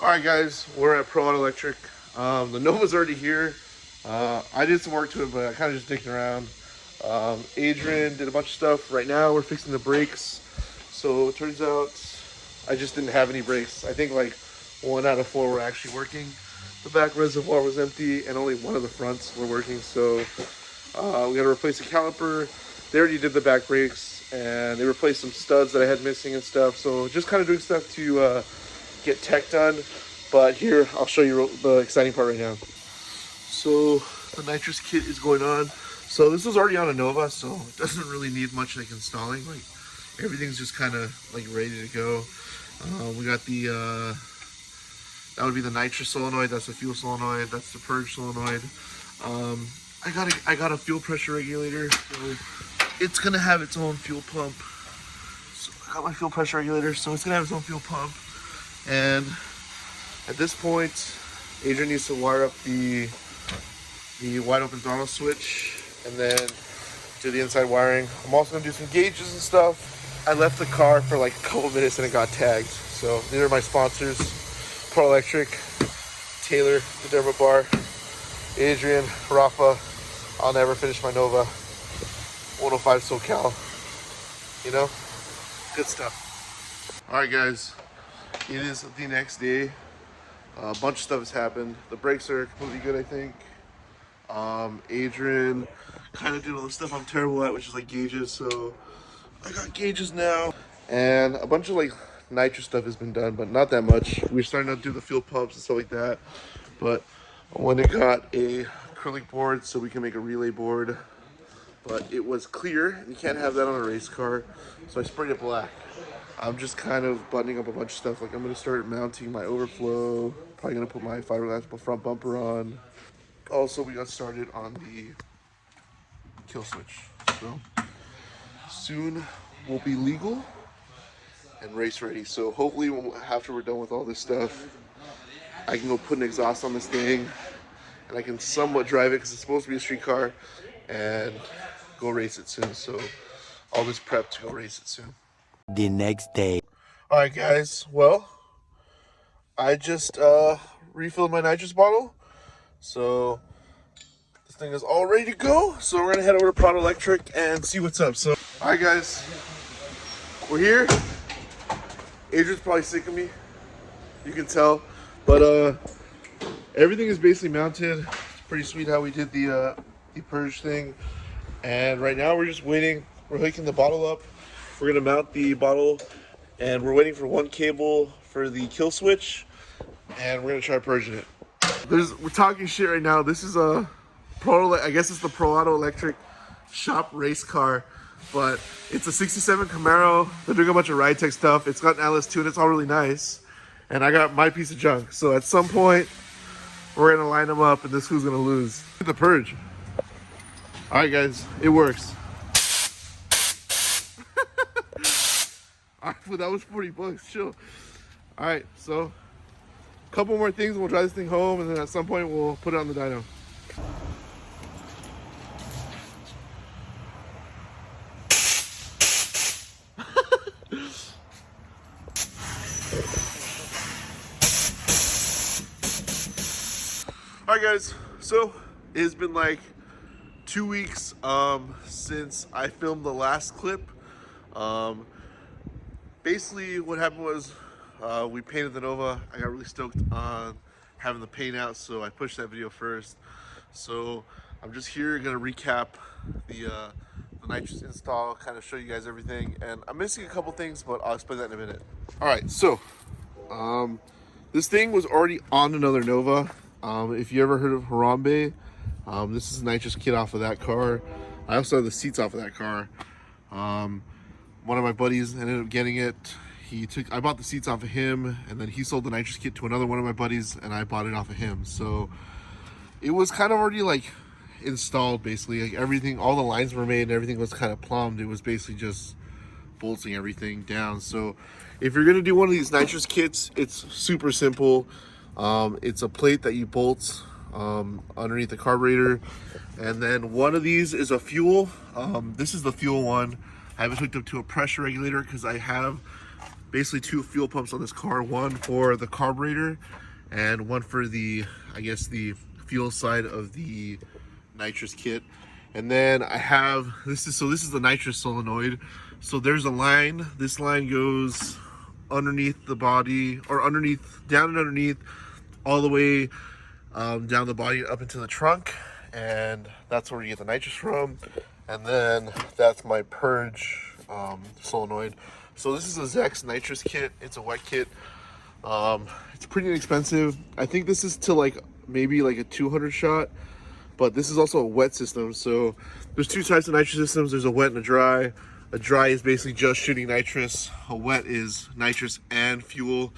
Alright guys, we're at Pro Auto Electric. The Nova's already here. I did some work to it, but I kind of just dicked around. Adrian did a bunch of stuff. Right now we're fixing the brakes. So it turns out I just didn't have any brakes. I think like 1 out of 4 were actually working. The back reservoir was empty and only one of the fronts were working. So we got to replace the caliper. They already did the back brakes and they replaced some studs that I had missing and stuff. So just kind of doing stuff to get tech done. But here, I'll show you the exciting part right now. So the nitrous kit is going on. So this was already on a Nova, so it doesn't really need much like installing. Like everything's just kind of like ready to go. We got the that would be the nitrous solenoid. That's the fuel solenoid. That's the purge solenoid. I got a fuel pressure regulator. So it's gonna have its own fuel pump. So I got my fuel pressure regulator, so it's gonna have its own fuel pump. And at this point, Adrian needs to wire up the wide open throttle switch and then do the inside wiring. I'm also gonna do some gauges and stuff. I left the car for like a couple minutes and it got tagged. So these are my sponsors: Pro Electric, Taylor, the Derma Bar, Adrian, Rafa. I'll never finish my Nova. 105 SoCal. You know, good stuff. All right, guys. It is the next day. A bunch of stuff has happened. The brakes are completely good, I think. Adrian kind of did all the stuff I'm terrible at, which is like gauges. So I got gauges now. And a bunch of like nitrous stuff has been done, but not that much. We're starting to do the fuel pumps and stuff like that. But I went and got a acrylic board so we can make a relay board. But it was clear. You can't have that on a race car. So I sprayed it black. I'm just kind of buttoning up a bunch of stuff. Like I'm going to start mounting my overflow. Probably going to put my fiberglass front bumper on. Also, we got started on the kill switch. So soon we'll be legal and race ready. So hopefully after we're done with all this stuff, I can go put an exhaust on this thing and I can somewhat drive it because it's supposed to be a street car and go race it soon. So all this prep to go race it soon. The next day. All right, guys. Well, I just refilled my nitrous bottle. So this thing is all ready to go. So we're gonna head over to Pro Auto Electric and see what's up. So, all right, guys, we're here. Adrian's probably sick of me. You can tell, but everything is basically mounted. It's pretty sweet how we did the purge thing. And right now we're just waiting. We're hooking the bottle up. We're gonna mount the bottle, and we're waiting for one cable for the kill switch, and we're gonna try purging it. We're talking shit right now. This is a I guess it's the Pro Auto Electric shop race car, but it's a 67 Camaro. They're doing a bunch of ride tech stuff. It's got an LS2 and it's all really nice. And I got my piece of junk. So at some point, we're gonna line them up, and this who's gonna lose. The purge. All right, guys, it works. But that was $40, chill. All right, so a couple more things and we'll drive this thing home, and then at some point we'll put it on the dyno. All right, guys, so it's been like 2 weeks since I filmed the last clip. Basically what happened was we painted the Nova. I got really stoked on having the paint out, so I pushed that video first. So I'm just here gonna recap the nitrous install, kind of show you guys everything, and I'm missing a couple things, but I'll explain that in a minute. All right, so this thing was already on another Nova. If you ever heard of Harambe, this is a nitrous kit off of that car. I also have the seats off of that car. One of my buddies ended up getting it. I bought the seats off of him, and then he sold the nitrous kit to another one of my buddies, and I bought it off of him. So it was kind of already like installed, basically. Like everything, all the lines were made and everything was kind of plumbed. It was basically just bolting everything down. So if you're gonna do one of these nitrous kits, it's super simple. It's a plate that you bolt underneath the carburetor, and then one of these is a fuel. This is the fuel one. I have it hooked up to a pressure regulator because I have basically 2 fuel pumps on this car, one for the carburetor and one for the, I guess, the fuel side of the nitrous kit. And then I have this is the nitrous solenoid. So there's a line. This line goes underneath the body, or down and underneath, all the way down the body up into the trunk, and that's where you get the nitrous from. And then that's my purge solenoid. So this is a Zex nitrous kit. It's a wet kit. It's pretty inexpensive. I think this is to like maybe like a 200 shot, but this is also a wet system. So there's 2 types of nitrous systems. There's a wet and a dry. A dry is basically just shooting nitrous. A wet is nitrous and fuel.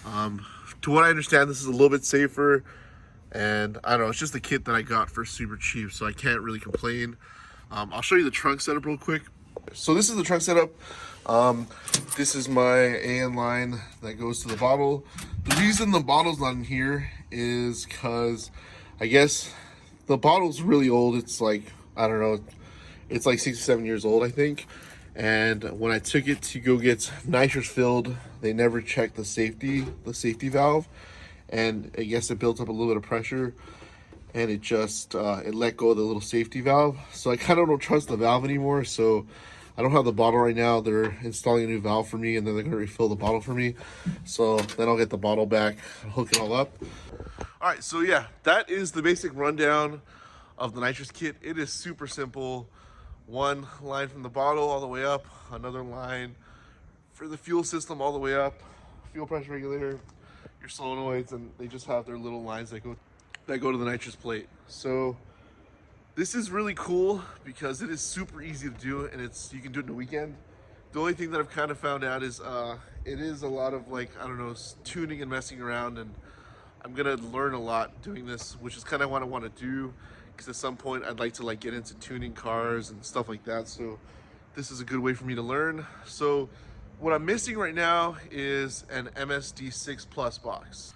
To what I understand, this is a little bit safer, and I don't know, it's just a kit that I got for super cheap, so I can't really complain. I'll show you the trunk setup real quick. So this is the trunk setup. This is my AN line that goes to the bottle. The reason the bottle's not in here is because I guess the bottle's really old. It's like, I don't know, it's like 6 or 7 years old, I think. And when I took it to go get nitrous filled, they never checked the safety valve, and I guess it built up a little bit of pressure, and it just it let go of the little safety valve. So I kind of don't trust the valve anymore. So I don't have the bottle right now. They're installing a new valve for me, and then they're going to refill the bottle for me. So then I'll get the bottle back, hook it all up. All right, so yeah, that is the basic rundown of the nitrous kit. It is super simple. One line from the bottle all the way up, another line for the fuel system all the way up, fuel pressure regulator, your solenoids, and they just have their little lines that go to the nitrous plate. So this is really cool because it is super easy to do, and you can do it in the weekend. The only thing that I've kind of found out is it is a lot of, like, I don't know, tuning and messing around, and I'm gonna learn a lot doing this, which is kind of what I want to do, because at some point I'd like to like get into tuning cars and stuff like that. So this is a good way for me to learn. So what I'm missing right now is an MSD6 Plus box.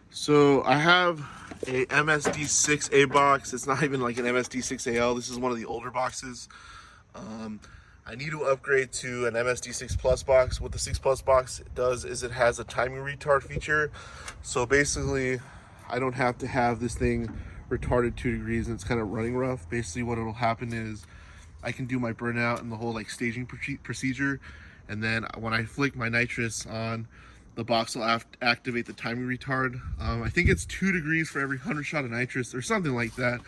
So I have a MSD6A box. It's not even like an MSD6AL. This is one of the older boxes. I need to upgrade to an MSD6 Plus box. What the 6 Plus box does is it has a timing retard feature. So basically, I don't have to have this thing retarded 2 degrees and it's kind of running rough. Basically what will happen is I can do my burnout and the whole like staging procedure, and then when I flick my nitrous on, the box will activate the timing retard. I think it's 2 degrees for every 100 shot of nitrous or something like that.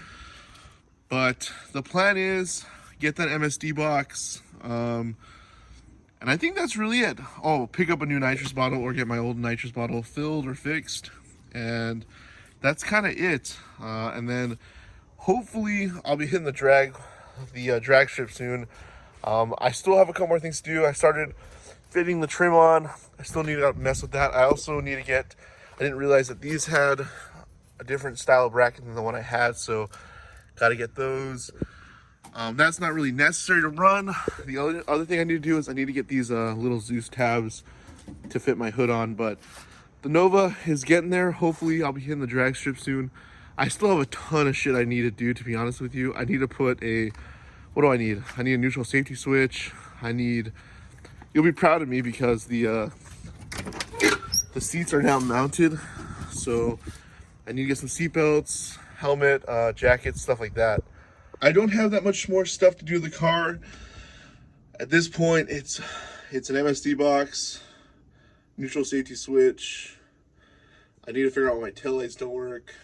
But the plan is get that MSD box, and I think that's really it. Oh, pick up a new nitrous bottle or get my old nitrous bottle filled or fixed, and that's kind of it. And then hopefully I'll be hitting the drag strip soon. I still have a couple more things to do. I started fitting the trim on. I still need to mess with that. I also need to get, I didn't realize that these had a different style of bracket than the one I had, so got to get those. That's not really necessary to run. The other thing I need to do is I need to get these little Zeus tabs to fit my hood on, but the Nova is getting there. Hopefully I'll be hitting the drag strip soon. I still have a ton of shit I need to do, to be honest with you. I need to put what do I need? I need a neutral safety switch. You'll be proud of me because the seats are now mounted. So I need to get some seat belts, helmet, jackets, stuff like that. I don't have that much more stuff to do with the car. At this point, it's an MSD box, neutral safety switch. I need to figure out why my taillights don't work.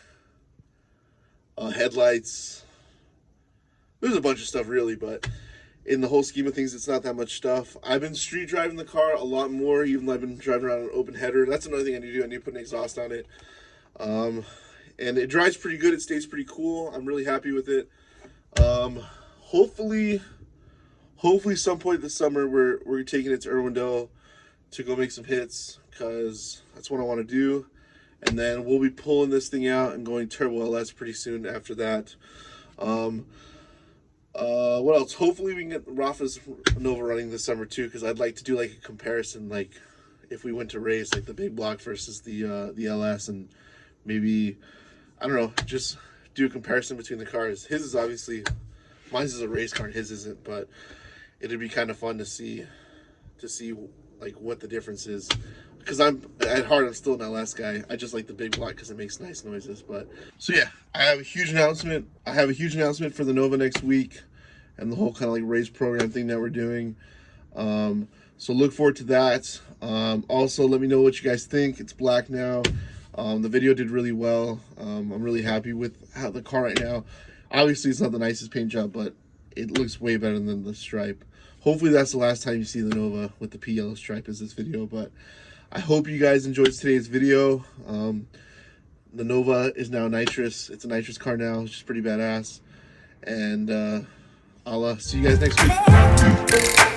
Headlights. There's a bunch of stuff really, but in the whole scheme of things, it's not that much stuff. I've been street driving the car a lot more, even though I've been driving around an open header. That's another thing I need to do. I need to put an exhaust on it. And it drives pretty good. It stays pretty cool. I'm really happy with it. Hopefully some point this summer we're taking it to Irwindale to go make some hits, because that's what I want to do. And then we'll be pulling this thing out and going turbo LS pretty soon after that. What else? Hopefully we can get Rafa's Nova running this summer too, because I'd like to do like a comparison, like if we went to race, like the big block versus the LS, and maybe, I don't know, just do a comparison between the cars. His is obviously, mine's is a race car and his isn't, but it'd be kind of fun to see like what the difference is. Because I'm at heart, I'm still that last guy. I just like the big block because it makes nice noises. But so yeah, I have a huge announcement. I have a huge announcement for the Nova next week, and the whole kind of like race program thing that we're doing. So look forward to that. Also, let me know what you guys think. It's black now. The video did really well. I'm really happy with how the car right now. Obviously, it's not the nicest paint job, but it looks way better than the stripe. Hopefully, that's the last time you see the Nova with the P yellow stripe is this video. But I hope you guys enjoyed today's video. The Nova is now nitrous. It's a nitrous car now. It's just pretty badass. And I'll see you guys next week.